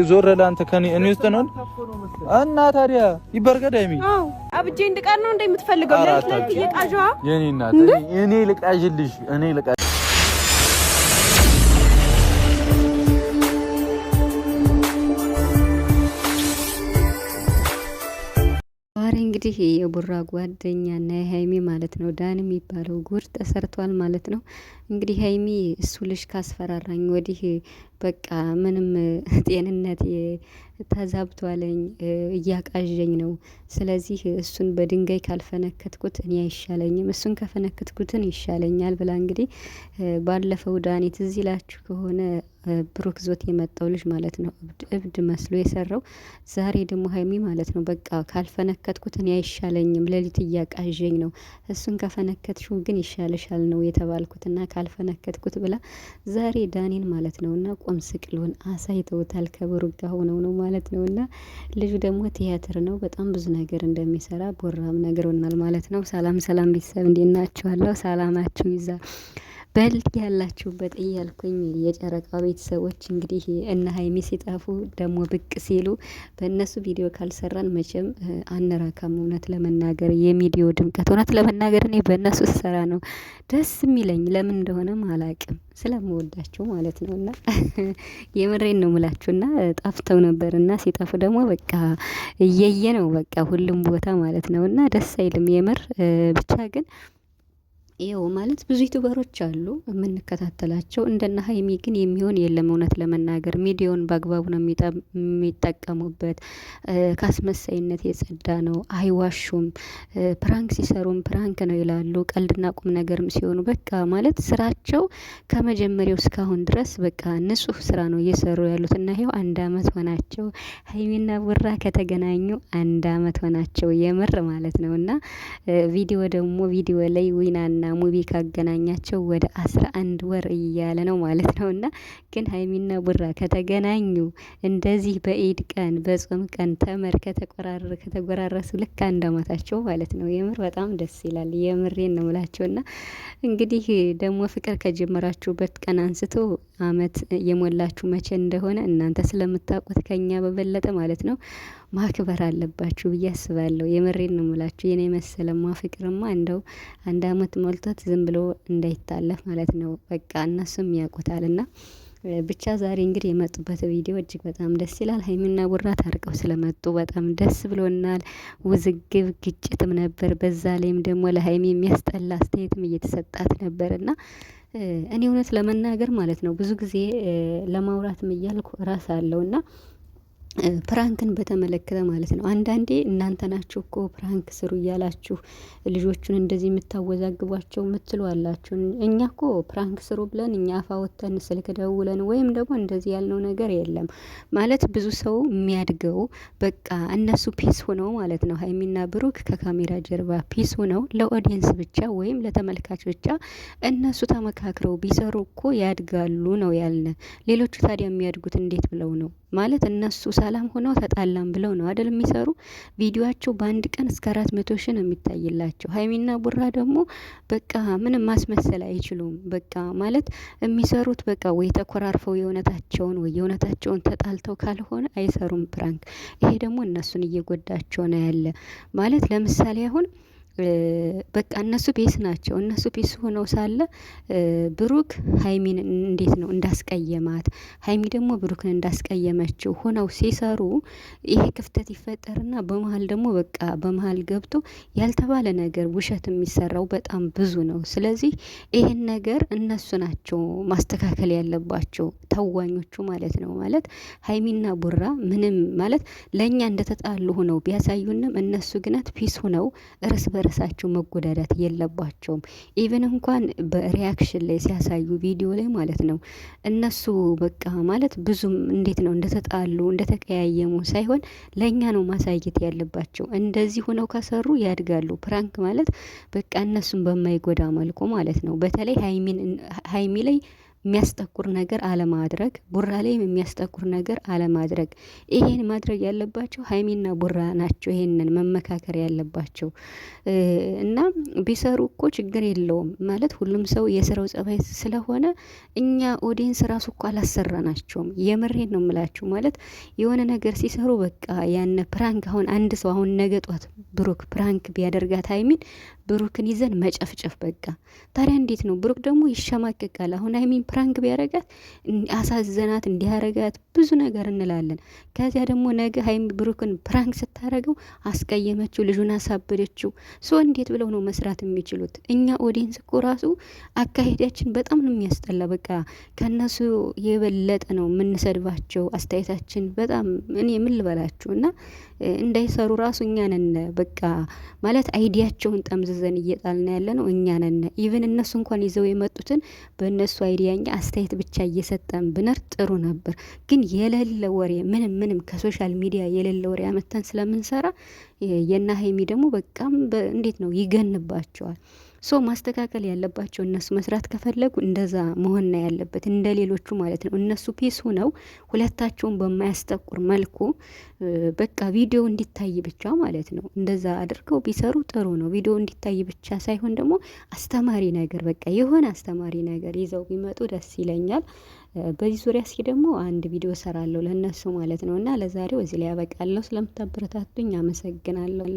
ዞር ለአንተ ከኔ እኔ ውስጥ ነው እና ታዲያ ይበርገዳይሚ አብጄ እንድቀር ነው እንደምትፈልገው ለምን እየቃዣዋ የኔ እናት እኔ ልቃዥልሽ እኔ ልቃ እንግዲህ የቡራ ጓደኛና የሀይሚ ማለት ነው ዳን የሚባለው ጉድ ተሰርቷል ማለት ነው። እንግዲህ ሀይሚ እሱ ልጅ ካስፈራራኝ ወዲህ በቃ ምንም ጤንነት ተዛብቷለኝ እያቃዠኝ ነው። ስለዚህ እሱን በድንጋይ ካልፈነከትኩት እኔ አይሻለኝም፣ እሱን ከፈነከትኩትን ይሻለኛል ብላ እንግዲህ ባለፈው ዳኒ ትዝ ይላችሁ ከሆነ ብሩክ ዞት የመጣው ልጅ ማለት ነው እብድ መስሎ የሰራው። ዛሬ ደግሞ ሀይሚ ማለት ነው በቃ ካልፈነከትኩት እኔ አይሻለኝም፣ ሌሊት እያቃዠኝ ነው፣ እሱን ከፈነከትሽው ግን ይሻለሻል ነው የተባልኩትና ካልፈነከትኩት ብላ ዛሬ ዳኒን ማለት ነውና ቆም ስቅሎን አሳይተውታል። ከብሩክ ጋር ሆነው ነው ማለት ነውና ልጁ ደግሞ ቲያትር ነው፣ በጣም ብዙ ነገር እንደሚሰራ ቦራም ነግሮናል ማለት ነው። ሰላም ሰላም ቤተሰብ እንዴት ናችኋለሁ? ሰላማችሁ ይዛ በልድ ያላችሁበት እያልኩኝ የጨረቃ ቤተሰቦች እንግዲህ እነ ሀይሚ ሲጠፉ ደግሞ ብቅ ሲሉ በእነሱ ቪዲዮ ካልሰራን መቼም አንረካም። እውነት ለመናገር የሚዲዮ ድምቀት እውነት ለመናገር እኔ በእነሱ ስሰራ ነው ደስ የሚለኝ። ለምን እንደሆነም አላቅም፣ ስለምወዳቸው ማለት ነው። እና የምሬን ነው ምላችሁና ጠፍተው ነበር እና ሲጠፉ ደግሞ በቃ እየየ ነው በቃ ሁሉም ቦታ ማለት ነው። እና ደስ አይልም የምር ብቻ ግን ይኸው ማለት ብዙ ዩቲዩበሮች አሉ የምንከታተላቸው እንደነ ሀይሚ ግን የሚሆን የለም። እውነት ለመናገር ሚዲያውን በአግባቡ ነው የሚጠቀሙበት። ካስመሳይነት የጸዳ ነው፣ አይዋሹም። ፕራንክ ሲሰሩም ፕራንክ ነው ይላሉ። ቀልድና ቁም ነገርም ሲሆኑ በቃ ማለት ስራቸው ከመጀመሪያው እስካሁን ድረስ በቃ ንጹህ ስራ ነው እየሰሩ ያሉት እና ይኸው 1 አመት ሆናቸው። ሀይሚና ቡራ ከተገናኙ 1 አመት ሆናቸው የምር ማለት ነው። እና ቪዲዮ ላይ ዊናና ሙቢ ካገናኛቸው ወደ 11 ወር እያለ ነው ማለት ነው። እና ግን ሀይሚና ቡራ ከተገናኙ እንደዚህ በኢድ ቀን በጾም ቀን ተመር ከተጎራረሱ ልክ 1 አመታቸው ማለት ነው። የምር በጣም ደስ ይላል። የምሬን ነው ምላቸውና እንግዲህ ደግሞ ፍቅር ከጀመራችሁበት ቀን አንስቶ አመት የሞላችሁ መቼ እንደሆነ እናንተ ስለምታውቁት ከኛ በበለጠ ማለት ነው ማክበር አለባችሁ ብዬ አስባለሁ። የምሬን ነው ምላችሁ። የኔ መሰለማ ፍቅርማ እንደው 1 አመት ሞልቶት ዝም ብሎ እንዳይታለፍ ማለት ነው። በቃ እነሱም ያውቁታልና ብቻ ዛሬ እንግዲህ የመጡበት ቪዲዮ እጅግ በጣም ደስ ይላል። ሀይሚና ቡራ ታርቀው ስለመጡ በጣም ደስ ብሎናል። ውዝግብ ግጭትም ነበር፣ በዛ ላይም ደግሞ ለሀይሚ የሚያስጠላ አስተያየትም እየተሰጣት ነበርና እኔ እውነት ለመናገር ማለት ነው ብዙ ጊዜ ለማውራትም እያልኩ ራስ አለውና ፕራንክን በተመለከተ ማለት ነው አንዳንዴ እናንተ ናችሁ እኮ ፕራንክ ስሩ እያላችሁ ልጆቹን እንደዚህ የምታወዛግቧቸው ምትሉ አላችሁ። እኛ እኮ ፕራንክ ስሩ ብለን እኛ አፋወተን ስልክ ደውለን ወይም ደግሞ እንደዚህ ያልነው ነገር የለም። ማለት ብዙ ሰው የሚያድገው በቃ እነሱ ፒስ ሆነው ማለት ነው። ሀይሚና ብሩክ ከካሜራ ጀርባ ፒስ ሆነው ለኦዲየንስ ብቻ ወይም ለተመልካች ብቻ እነሱ ተመካክረው ቢሰሩ እኮ ያድጋሉ ነው ያልነ። ሌሎቹ ታዲያ የሚያድጉት እንዴት ብለው ነው? ማለት እነሱ ሰላም ሆነው ተጣላም ብለው ነው አይደል የሚሰሩ። ቪዲዮአቸው በአንድ ቀን እስከ 400 ሺህ ነው የሚታይላቸው። ሀይሚና ቡራ ደግሞ በቃ ምንም ማስመሰል አይችሉም። በቃ ማለት የሚሰሩት በቃ ወይ ተኮራርፈው የእውነታቸውን ተጣልተው ካልሆነ አይሰሩም ፕራንክ። ይሄ ደግሞ እነሱን እየጎዳቸው ነው ያለ ማለት ለምሳሌ አሁን በቃ እነሱ ፒስ ናቸው። እነሱ ፒስ ሆነው ሳለ ብሩክ ሀይሚን እንዴት ነው እንዳስቀየማት፣ ሀይሚ ደግሞ ብሩክን እንዳስቀየመችው ሆነው ሲሰሩ ይሄ ክፍተት ይፈጠርና በመሀል ደግሞ በቃ በመሀል ገብቶ ያልተባለ ነገር ውሸት የሚሰራው በጣም ብዙ ነው። ስለዚህ ይሄን ነገር እነሱ ናቸው ማስተካከል ያለባቸው ተዋኞቹ ማለት ነው። ማለት ሀይሚና ቡራ ምንም ማለት ለእኛ እንደተጣሉ ሆነው ቢያሳዩንም እነሱ ግነት ፒስ ሆነው እርስ በርሳቸው መጎዳዳት የለባቸውም። ኢቨን እንኳን በሪያክሽን ላይ ሲያሳዩ ቪዲዮ ላይ ማለት ነው እነሱ በቃ ማለት ብዙም እንዴት ነው እንደተጣሉ እንደተቀያየሙ ሳይሆን ለእኛ ነው ማሳየት ያለባቸው። እንደዚህ ሆነው ከሰሩ ያድጋሉ። ፕራንክ ማለት በቃ እነሱን በማይጎዳ መልኩ ማለት ነው። በተለይ ሀይሚ ላይ የሚያስጠቁር ነገር አለማድረግ፣ ቡራ ላይም የሚያስጠቁር ነገር አለማድረግ። ይሄን ማድረግ ያለባቸው ሀይሚና ቡራ ናቸው። ይሄንን መመካከር ያለባቸው እና ቢሰሩ እኮ ችግር የለውም ማለት ሁሉም ሰው የስራው ጸባይ ስለሆነ እኛ ኦዲየንስ ራሱ እኮ አላሰራናቸውም። የምሬን ነው የምላችሁ። ማለት የሆነ ነገር ሲሰሩ በቃ ያነ ፕራንክ አሁን አንድ ሰው አሁን ነገ ጧት ብሩክ ፕራንክ ቢያደርጋት ሀይሚን ብሩክን ይዘን መጨፍጨፍ በቃ። ታዲያ እንዴት ነው? ብሩክ ደግሞ ይሸማቀቃል። አሁን ሀይሚን ፕራንክ ቢያደርጋት አሳዘናት፣ እንዲያረጋት ብዙ ነገር እንላለን። ከዚያ ደግሞ ነገ ሀይሚ ብሩክን ፕራንክ ስታረገው አስቀየመችው፣ ልጁን አሳበደችው። ሶ እንዴት ብለው ነው መስራት የሚችሉት? እኛ ኦዲየንስ እኮ ራሱ አካሄዳችን በጣም ነው የሚያስጠላ። በቃ ከነሱ የበለጠ ነው የምንሰድባቸው። አስተያየታችን በጣም እኔ ምን ልበላችሁ እና እንዳይሰሩ ራሱ እኛ ነን በቃ ማለት አይዲያቸውን ጠምዝዘን እየጣልን ያለ ነው እኛ ነን። ኢቭን እነሱ እንኳን ይዘው የመጡትን በእነሱ አይዲያኛ አስተያየት ብቻ እየሰጠን ብነር ጥሩ ነበር። ግን የሌለ ወሬ ምንም ከሶሻል ሚዲያ የሌለ ወሬ አመተን ስለምንሰራ የና ሀይሚ ደግሞ በቃም እንዴት ነው ይገንባቸዋል። ሶ ማስተካከል ያለባቸው እነሱ መስራት ከፈለጉ እንደዛ መሆን ነው ያለበት፣ እንደ ሌሎቹ ማለት ነው። እነሱ ፒስ ሆነው ሁለታቸውን በማያስጠቁር መልኩ በቃ ቪዲዮ እንዲታይ ብቻ ማለት ነው። እንደዛ አድርገው ቢሰሩ ጥሩ ነው። ቪዲዮ እንዲታይ ብቻ ሳይሆን ደግሞ አስተማሪ ነገር በቃ የሆነ አስተማሪ ነገር ይዘው ቢመጡ ደስ ይለኛል። በዚህ ዙሪያ እስኪ ደግሞ አንድ ቪዲዮ ሰራለሁ ለነሱ ማለት ነው። እና ለዛሬው እዚህ ላይ ያበቃለሁ። ስለምታበረታቱኝ አመሰግናለሁ።